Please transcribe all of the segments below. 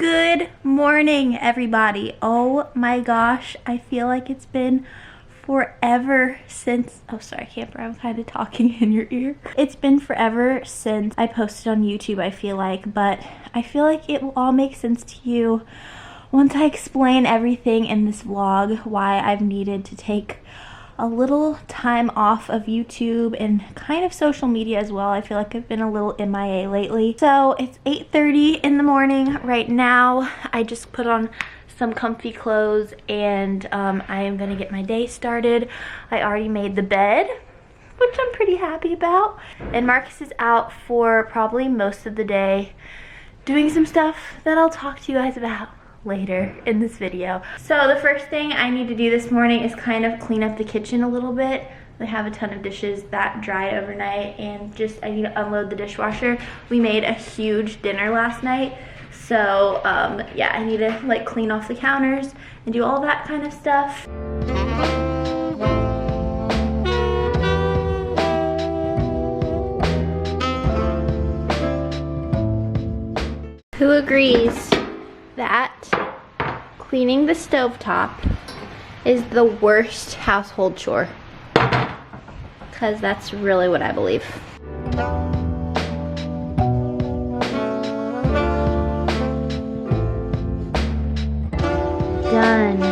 Good morning, everybody. Oh my gosh, I feel like it's been forever since, oh sorry camper, I'm kind of talking in your ear. It's been forever since I posted on YouTube, I feel like, but I feel like it will all make sense to you once I explain everything in this vlog, why I've needed to take a little time off of YouTube and kind of social media as well. I feel like I've been a little MIA lately. So it's 8:30 in the morning right now. I just put on some comfy clothes and I am gonna get my day started. I already made the bed, which I'm pretty happy about. And Marcus is out for probably most of the day doing some stuff that I'll talk to you guys about later in this video. So the first thing I need to do this morning is kind of clean up the kitchen a little bit. I have a ton of dishes that dried overnight and just I need to unload the dishwasher. We made a huge dinner last night, so yeah, I need to like clean off the counters and do all that kind of stuff. Who agrees that cleaning the stovetop is the worst household chore? Because that's really what I believe. Done.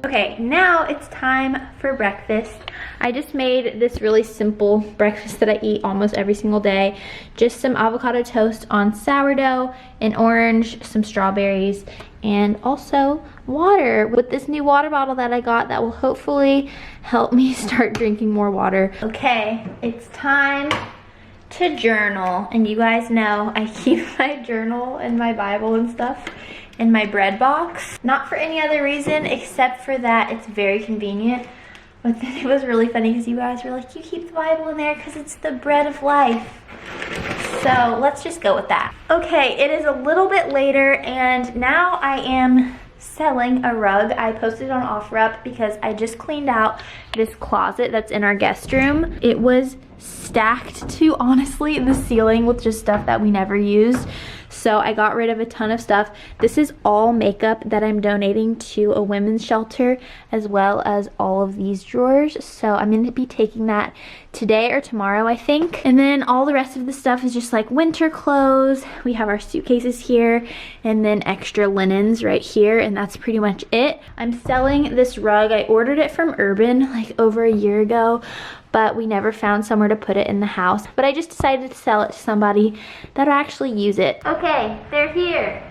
Okay, now it's time for breakfast. I just made this really simple breakfast that I eat almost every single day. Just some avocado toast on sourdough, an orange, some strawberries, and also water with this new water bottle that I got that will hopefully help me start drinking more water. Okay, it's time to journal. And you guys know I keep my journal and my Bible and stuff in my bread box. Not for any other reason except for that it's very convenient. But then it was really funny because you guys were like, you keep the Bible in there because it's the bread of life. So let's just go with that. Okay, it is a little bit later and now I am selling a rug. I posted on OfferUp because I just cleaned out this closet that's in our guest room. It was stacked to honestly the ceiling with just stuff that we never used. So I got rid of a ton of stuff. This is all makeup that I'm donating to a women's shelter, as well as all of these drawers. So I'm going to be taking that today or tomorrow, I think. And then all the rest of the stuff is just like winter clothes. We have our suitcases here and then extra linens right here, and that's pretty much it. I'm selling this rug. I ordered it from Urban like over a year ago, but we never found somewhere to put it in the house. But I just decided to sell it to somebody that'll actually use it. Okay, they're here.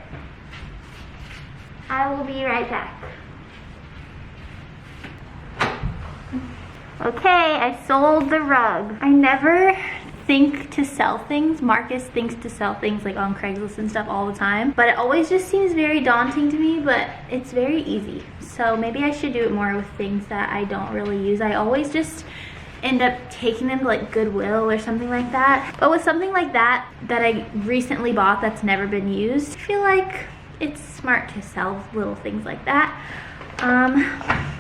I will be right back. Okay, I sold the rug. I never think to sell things. Marcus thinks to sell things like on Craigslist and stuff all the time, but it always just seems very daunting to me, but it's very easy. So maybe I should do it more with things that I don't really use. I always just end up taking them to like Goodwill or something like that. But with something like that that I recently bought that's never been used, I feel like it's smart to sell little things like that.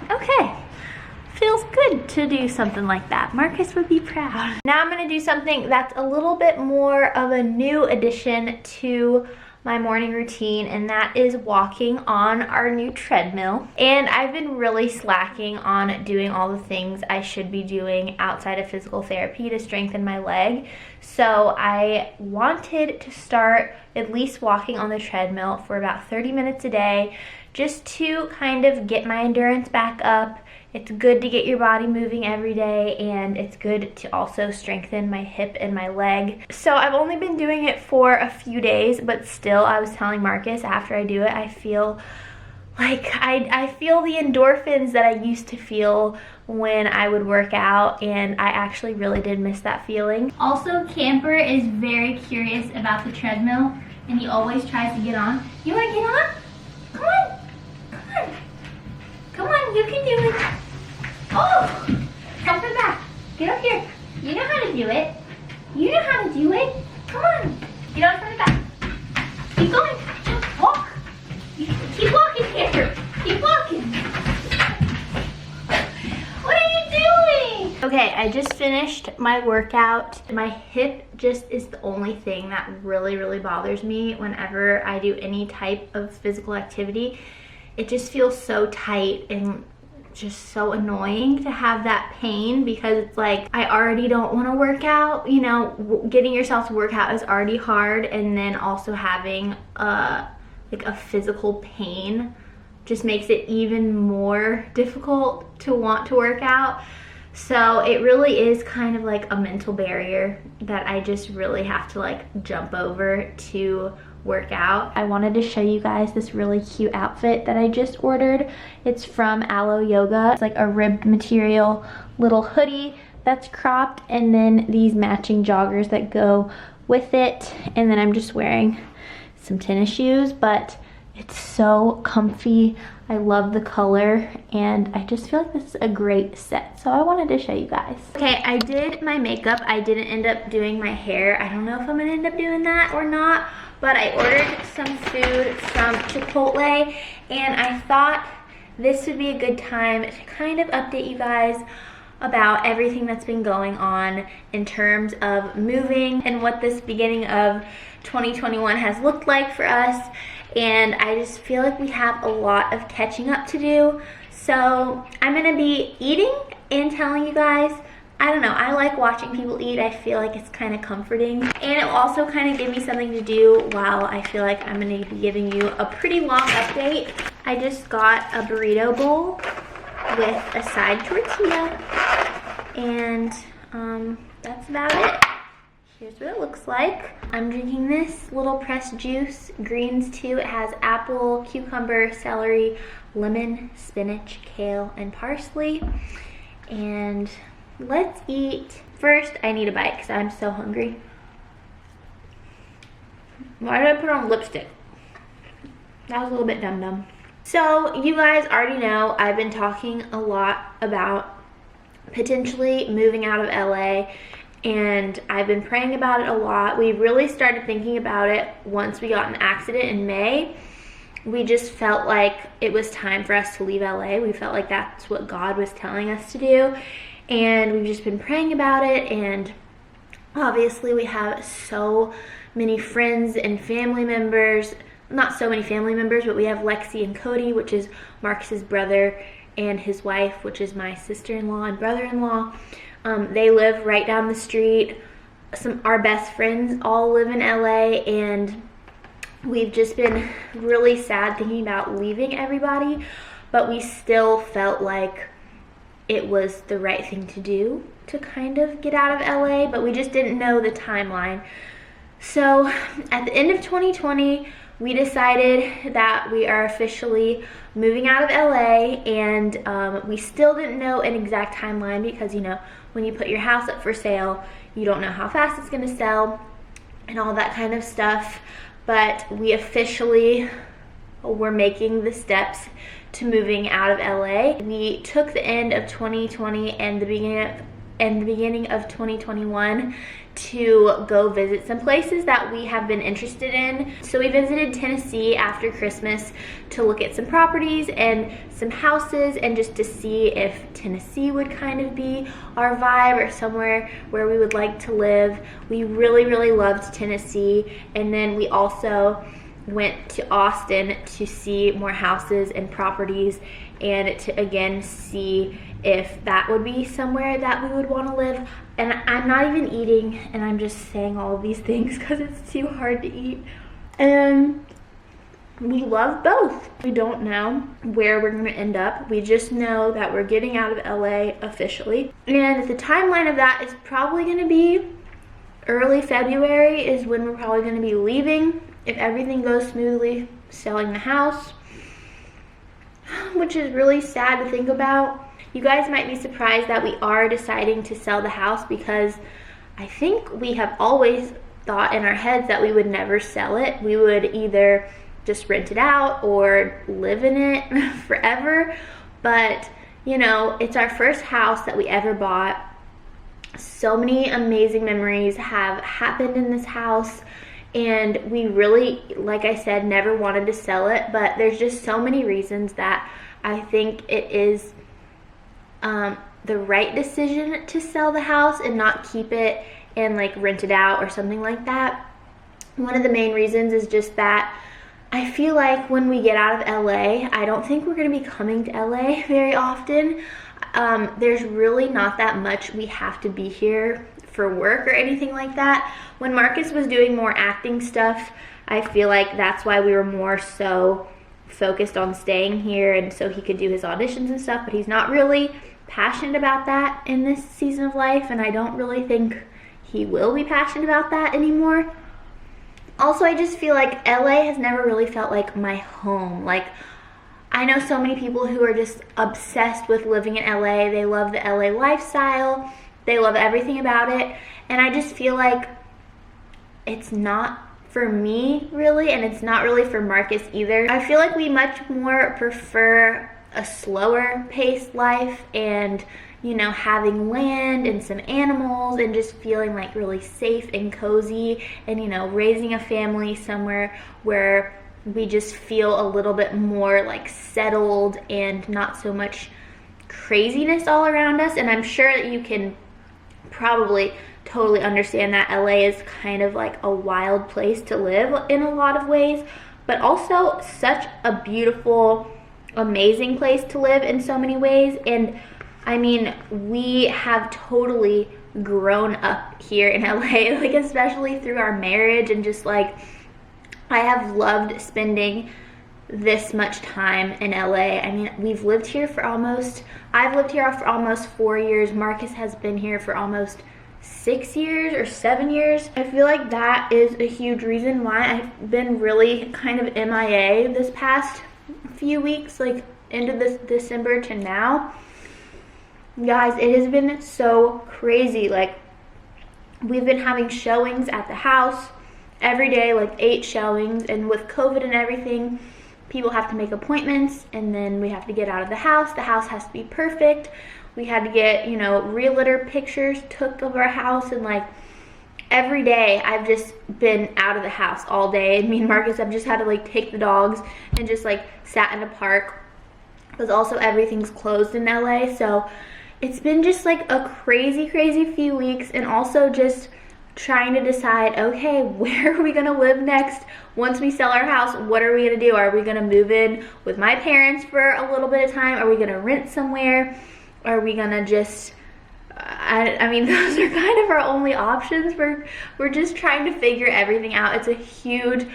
Okay. Feels good to do something like that. Marcus would be proud. Now I'm gonna do something that's a little bit more of a new addition to my morning routine, and that is walking on our new treadmill. And I've been really slacking on doing all the things I should be doing outside of physical therapy to strengthen my leg. So I wanted to start at least walking on the treadmill for about 30 minutes a day, just to kind of get my endurance back up. It's good to get your body moving every day, and it's good to also strengthen my hip and my leg. So I've only been doing it for a few days, but still, I was telling Marcus after I do it, I feel like I feel the endorphins that I used to feel when I would work out, and I actually really did miss that feeling. Also, Camper is very curious about the treadmill, and he always tries to get on. You wanna get on? Come on, come on. Come on, you can do it. Oh, come from back. Get up here. You know how to do it. You know how to do it. Come on. Get on from the back. Keep going. Just walk. Keep walking, Camper. Keep walking. What are you doing? Okay, I just finished my workout. My hip just is the only thing that really bothers me whenever I do any type of physical activity. It just feels so tight and just so annoying to have that pain, because it's like I already don't want to work out. You know, getting yourself to work out is already hard, and then also having like a physical pain just makes it even more difficult to want to work out. So it really is kind of like a mental barrier that I just really have to like jump over to work out. I wanted to show you guys this really cute outfit that I just ordered. It's from Aloe Yoga. It's like a ribbed material little hoodie that's cropped, and then these matching joggers that go with it. And then I'm just wearing some tennis shoes, but it's so comfy. I love the color, and I just feel like this is a great set, so I wanted to show you guys. Okay, I did my makeup. I didn't end up doing my hair. I don't know if I'm gonna end up doing that or not, but I ordered some food from Chipotle, and I thought this would be a good time to kind of update you guys about everything that's been going on in terms of moving and what this beginning of 2021 has looked like for us. And I just feel like we have a lot of catching up to do. So I'm gonna be eating and telling you guys. I don't know, I like watching people eat. I feel like it's kind of comforting. And it will also kind of give me something to do while I feel like I'm gonna be giving you a pretty long update. I just got a burrito bowl with a side tortilla. And that's about it. Here's what it looks like. I'm drinking this little pressed juice, greens too. It has apple, cucumber, celery, lemon, spinach, kale, and parsley. And let's eat. First, I need a bite because I'm so hungry. Why did I put on lipstick? That was a little bit dumb. So you guys already know I've been talking a lot about potentially moving out of LA, and I've been praying about it a lot. We really started thinking about it once we got in an accident in May. We just felt like it was time for us to leave LA. We felt like that's what God was telling us to do, and we've just been praying about it. And obviously we have so many friends and family members, not so many family members, but we have Lexi and Cody, which is Marcus's brother, and his wife, which is my sister-in-law and brother-in-law. They live right down the street. Our best friends all live in LA, and we've just been really sad thinking about leaving everybody, but we still felt like it was the right thing to do to kind of get out of LA, but we just didn't know the timeline. So at the end of 2020, we decided that we are officially moving out of LA, and we still didn't know an exact timeline because, you know, when you put your house up for sale, you don't know how fast it's gonna sell and all that kind of stuff. But we officially were making the steps to moving out of LA. We took the end of 2020 and the beginning of 2021 to go visit some places that we have been interested in. So we visited Tennessee after Christmas to look at some properties and some houses, and just to see if Tennessee would kind of be our vibe or somewhere where we would like to live. We really loved Tennessee. And then we also went to Austin to see more houses and properties, and to again see if that would be somewhere that we would want to live. And I'm not even eating, and I'm just saying all of these things because it's too hard to eat. And we love both. We don't know where we're going to end up. We just know that we're getting out of LA officially. And the timeline of that is probably going to be early February is when we're probably going to be leaving, if everything goes smoothly, selling the house, which is really sad to think about. You guys might be surprised that we are deciding to sell the house, because I think we have always thought in our heads that we would never sell it. We would either just rent it out or live in it forever. But, you know, it's our first house that we ever bought. So many amazing memories have happened in this house, and we really, like I said, never wanted to sell it. But there's just so many reasons that I think it is the right decision to sell the house and not keep it and like rent it out or something like that. One of the main reasons is just that I feel like when we get out of LA, I don't think we're going to be coming to LA very often. There's really not that much we have to be here for work or anything like that. When Marcus was doing more acting stuff, I feel like that's why we were more so focused on staying here and so he could do his auditions and stuff, but he's not really passionate about that in this season of life, and I don't really think he will be passionate about that anymore. Also, I just feel like LA has never really felt like my home. Like, I know so many people who are just obsessed with living in LA. They love the LA lifestyle. They love everything about it. And I just feel like it's not for me, really, and it's not really for Marcus either. I feel like we much more prefer a slower paced life and, you know, having land and some animals and just feeling like really safe and cozy and, you know, raising a family somewhere where we just feel a little bit more like settled and not so much craziness all around us. And I'm sure that you can probably totally understand that LA is kind of like a wild place to live in a lot of ways, but also such a beautiful, amazing place to live in so many ways. And I mean, we have totally grown up here in LA, like especially through our marriage, and just like I have loved spending this much time in LA. I mean, I've lived here for almost 4 years. Marcus has been here for almost 6 years or 7 years. I feel like that is a huge reason why I've been really kind of MIA this past few weeks, like into this December to now. Guys, it has been so crazy. Like, we've been having showings at the house every day, like 8 showings, and with COVID and everything, people have to make appointments, and then we have to get out of the house. The house has to be perfect. We had to get, you know, realtor pictures took of our house, and like every day I've just been out of the house all day. And me and Marcus have just had to like take the dogs and just like sat in a park, because also everything's closed in LA. So it's been just like a crazy few weeks, and also just trying to decide, okay, where are we gonna live next? Once we sell our house, what are we gonna do? Are we gonna move in with my parents for a little bit of time? Are we gonna rent somewhere? Are we gonna just, I mean, those are kind of our only options. We're just trying to figure everything out. It's a huge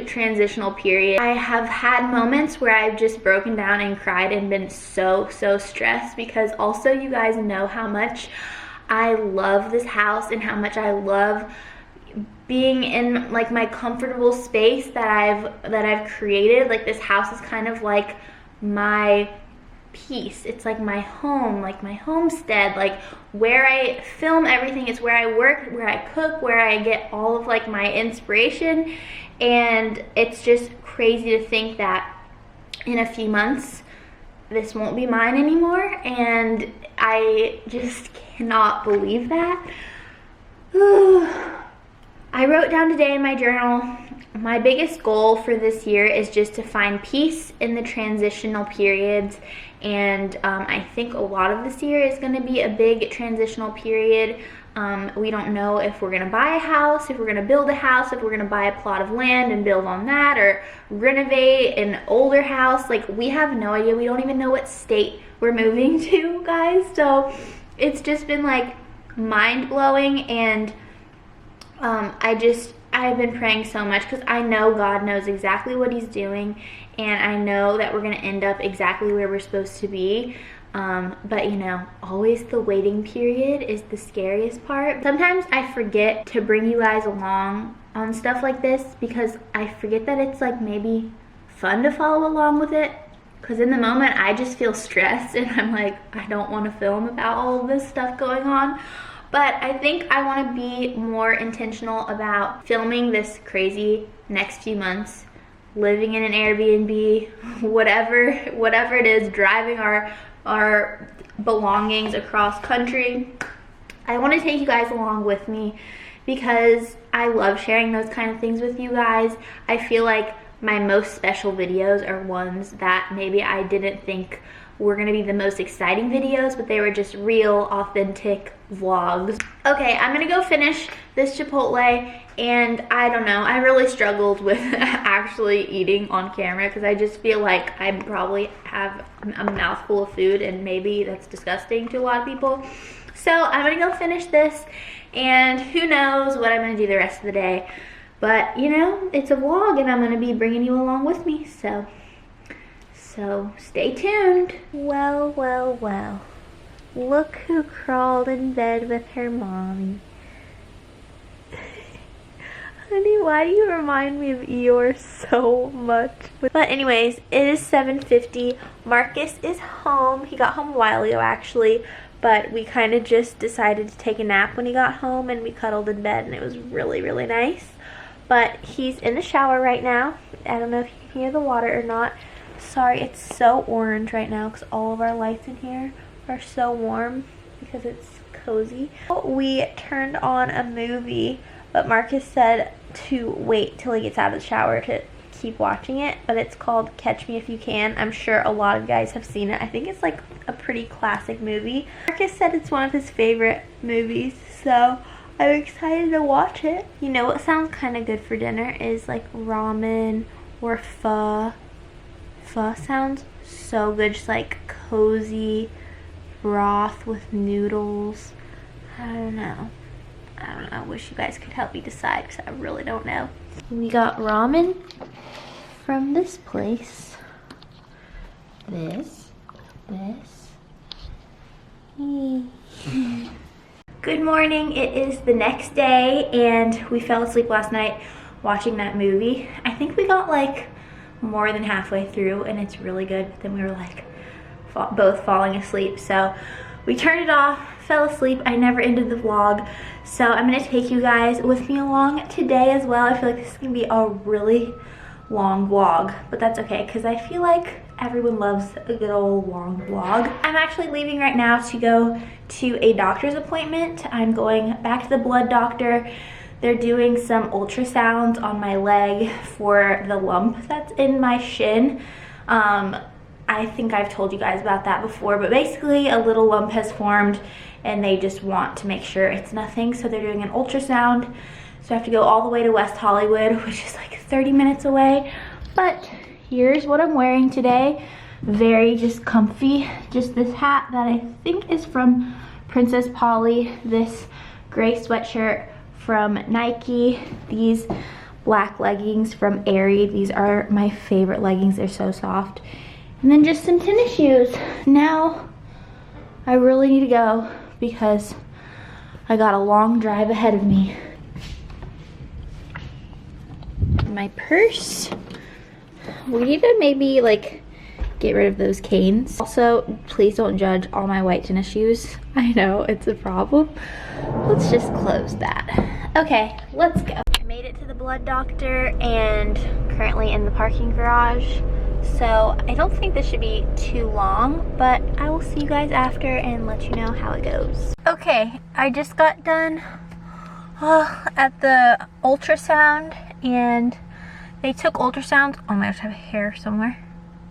transitional period. I have had moments where I've just broken down and cried and been so stressed, because also you guys know how much I love this house and how much I love being in like my comfortable space that I've created. Like, this house is kind of like my peace. It's like my home, like my homestead, like where I film everything. It's where I work, where I cook, where I get all of like my inspiration. And it's just crazy to think that in a few months this won't be mine anymore, and I just cannot believe that. I wrote down today in my journal, my biggest goal for this year is just to find peace in the transitional periods. And I think a lot of this year is going to be a big transitional period. We don't know if we're going to buy a house, if we're going to build a house, if we're going to buy a plot of land and build on that, or renovate an older house. Like, we have no idea. We don't even know what state we're moving to, guys. So it's just been like mind-blowing. And I've been praying so much, because I know God knows exactly what he's doing, and I know that we're going to end up exactly where we're supposed to be. But you know, always the waiting period is the scariest part. Sometimes I forget to bring you guys along on stuff like this, because I forget that it's like maybe fun to follow along with it, because in the moment I just feel stressed and I'm like, I don't want to film about all of this stuff going on. But I think I want to be more intentional about filming this crazy next few months, living in an Airbnb, whatever it is, driving our belongings across country. I want to take you guys along with me, because I love sharing those kind of things with you guys. I feel like my most special videos are ones that maybe I didn't think were gonna be the most exciting videos, but they were just real, authentic vlogs. Okay, I'm gonna go finish this Chipotle, and I don't know, I really struggled with actually eating on camera because I just feel like I probably have a mouthful of food, and maybe that's disgusting to a lot of people. So I'm gonna go finish this, and who knows what I'm gonna do the rest of the day. But you know, it's a vlog and I'm gonna be bringing you along with me, so stay tuned. Well, well, well. Look who crawled in bed with her mommy. Honey, why do you remind me of Eeyore so much? But anyways, it is 7:50. Marcus is home. He got home a while ago actually, but we kind of just decided to take a nap when he got home, and we cuddled in bed, and it was really, really nice. But he's in the shower right now. I don't know if you can hear the water or not. Sorry, it's so orange right now because all of our lights in here are so warm because it's cozy. We turned on a movie, but Marcus said to wait till he gets out of the shower to keep watching it, but it's called Catch Me If You Can. I'm sure a lot of guys have seen it. I think it's like a pretty classic movie. Marcus said it's one of his favorite movies, so I'm excited to watch it. You know what sounds kind of good for dinner is like ramen or pho. Pho sounds so good, just like cozy broth with noodles. I don't know. I wish you guys could help me decide because I really don't know. We got ramen from this place. This. Good morning. It is the next day and we fell asleep last night watching that movie. I think we got like more than halfway through and it's really good, but then we were like both falling asleep, so we turned it off, fell asleep. I never ended the vlog, so I'm gonna take you guys with me along today as well. I feel like this is gonna be a really long vlog, but that's okay because I feel like everyone loves a good old long vlog. I'm actually leaving right now to go to a doctor's appointment. I'm going back to the blood doctor. They're doing some ultrasounds on my leg for the lump that's in my shin. I think I've told you guys about that before, but basically a little lump has formed and they just want to make sure it's nothing, so they're doing an ultrasound. So I have to go all the way to West Hollywood, which is like 30 minutes away. But here's what I'm wearing today. Very just comfy. Just this hat that I think is from Princess Polly, this gray sweatshirt from Nike, these black leggings from Aerie. These are my favorite leggings, they're so soft. And then just some tennis shoes. Now I really need to go because I got a long drive ahead of me. My purse. We need to maybe like get rid of those canes. Also, please don't judge all my white tennis shoes. I know it's a problem. Let's just close that. Okay, let's go. I made it to the blood doctor and currently in the parking garage. So I don't think this should be too long, but I will see you guys after and let you know how it goes. Okay, I just got done at the ultrasound, and they took ultrasounds. Oh my gosh, I have hair somewhere.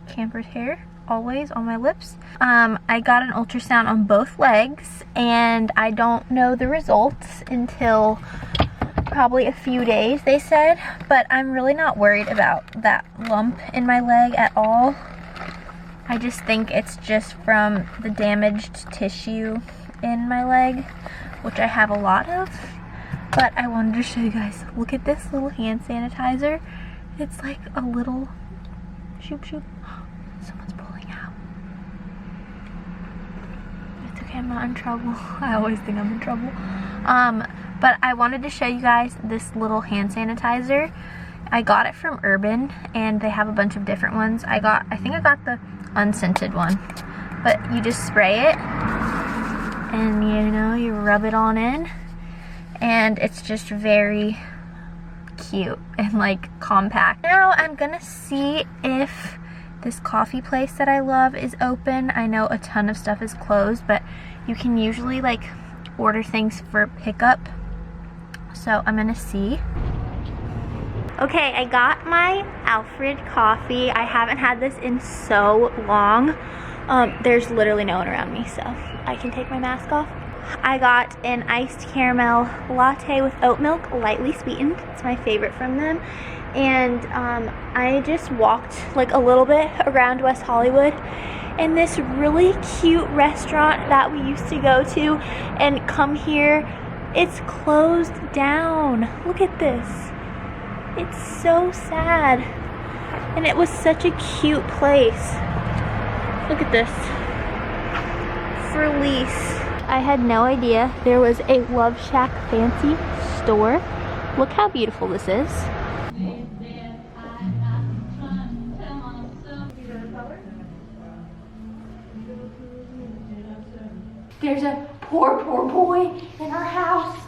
Camper's hair, always on my lips. I got an ultrasound on both legs, and I don't know the results until probably a few days, they said, but I'm really not worried about that lump in my leg at all. I just think it's just from the damaged tissue in my leg, which I have a lot of. But I wanted to show you guys, look at this little hand sanitizer. It's like a little shoop shoop. Someone's pulling out. It's okay, I'm not in trouble. I always think I'm in trouble. But I wanted to show you guys this little hand sanitizer. I got it from Urban, and they have a bunch of different ones. I think I got the unscented one. But you just spray it, and you know, you rub it on in, and it's just very cute and like compact. Now I'm gonna see if this coffee place that I love is open. I know a ton of stuff is closed, but you can usually like order things for pickup. So I'm gonna see. Okay, I got my Alfred coffee. I haven't had this in so long. There's literally no one around me, so I can take my mask off. I got an iced caramel latte with oat milk, lightly sweetened. It's my favorite from them. And I just walked like a little bit around West Hollywood, and this really cute restaurant that we used to go to and come here, it's closed down. Look at this. It's so sad. And it was such a cute place. Look at this. For lease. I had no idea there was a Love Shack fancy store. Look how beautiful this is. There's a poor boy in our house.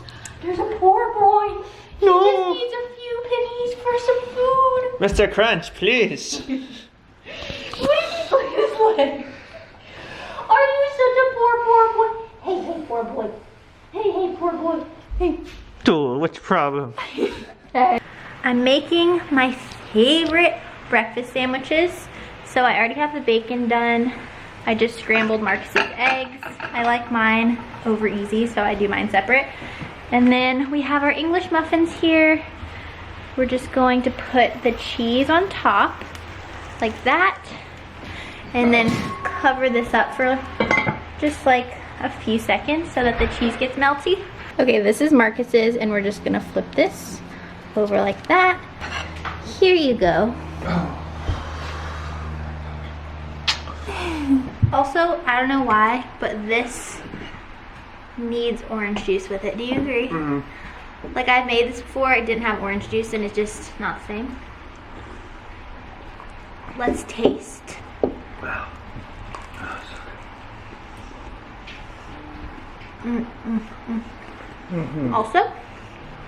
There's a poor boy. He just needs a few pennies for some food. Mr. Crunch, please. What did he put his leg? Are you such a poor boy? Hey, poor boy. Hey, poor boy. Hey. Dude, what's your problem? I'm making my favorite breakfast sandwiches. So I already have the bacon done. I just scrambled Marcus's eggs. I like mine over easy, so I do mine separate. And then we have our English muffins here. We're just going to put the cheese on top, like that. And then cover this up for just like a few seconds so that the cheese gets melty. Okay, this is Marcus's, and we're just gonna flip this over like that. Here you go. Also, I don't know why, but this needs orange juice with it. Do you agree? Mm-hmm. Like, I've made this before, it didn't have orange juice, and it's just not the same. Let's taste. Wow. Mm-hmm. Also,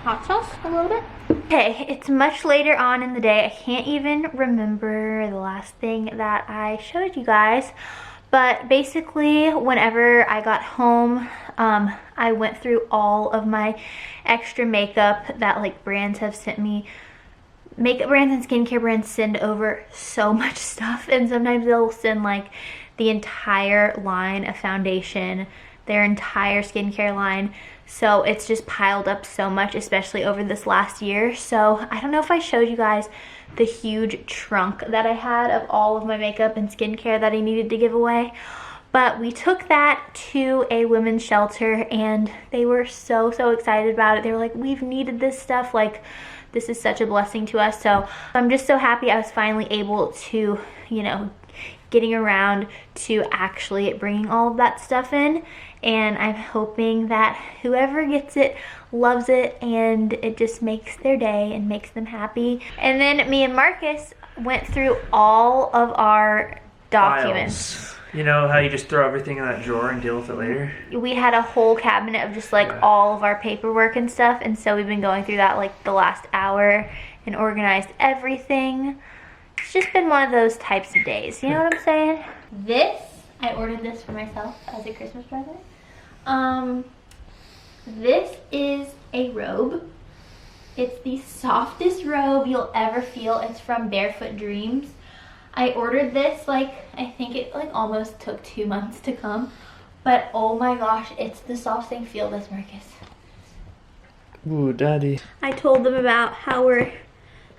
hot sauce a little bit. Okay, it's much later on in the day. I can't even remember the last thing that I showed you guys. But basically, whenever I got home, I went through all of my extra makeup that like brands have sent me. Makeup brands and skincare brands send over so much stuff, and sometimes they'll send like the entire line of foundation, their entire skincare line. So it's just piled up so much, especially over this last year. So I don't know if I showed you guys the huge trunk that I had of all of my makeup and skincare that I needed to give away. But we took that to a women's shelter, and they were so excited about it. They were like, we've needed this stuff. Like, this is such a blessing to us. So I'm just so happy I was finally able to, you know, getting around to actually bringing all of that stuff in. And I'm hoping that whoever gets it loves it, and it just makes their day and makes them happy. And then me and Marcus went through all of our documents. Files. You know how you just throw everything in that drawer and deal with it later? We had a whole cabinet of just like all of our paperwork and stuff, and so we've been going through that like the last hour and organized everything. It's just been one of those types of days, you know what I'm saying? This, I ordered this for myself as a Christmas present. This is a robe. It's the softest robe you'll ever feel. It's from Barefoot Dreams. I ordered this, like, I think it like almost took 2 months to come, but oh my gosh, it's the softest thing. Feel this, Marcus. Ooh, daddy. I told them about how we're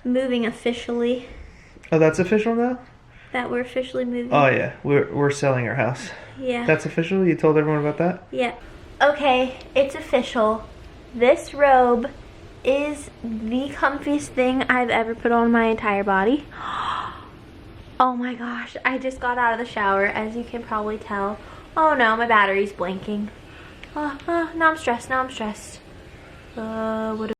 moving officially. Oh, that's official now? That we're officially moving. Oh yeah, we're selling our house. Yeah. That's official? You told everyone about that? Yeah. Okay, it's official. This robe is the comfiest thing I've ever put on my entire body. Oh my gosh, I just got out of the shower, as you can probably tell. Oh no, my battery's blinking. Now I'm stressed, What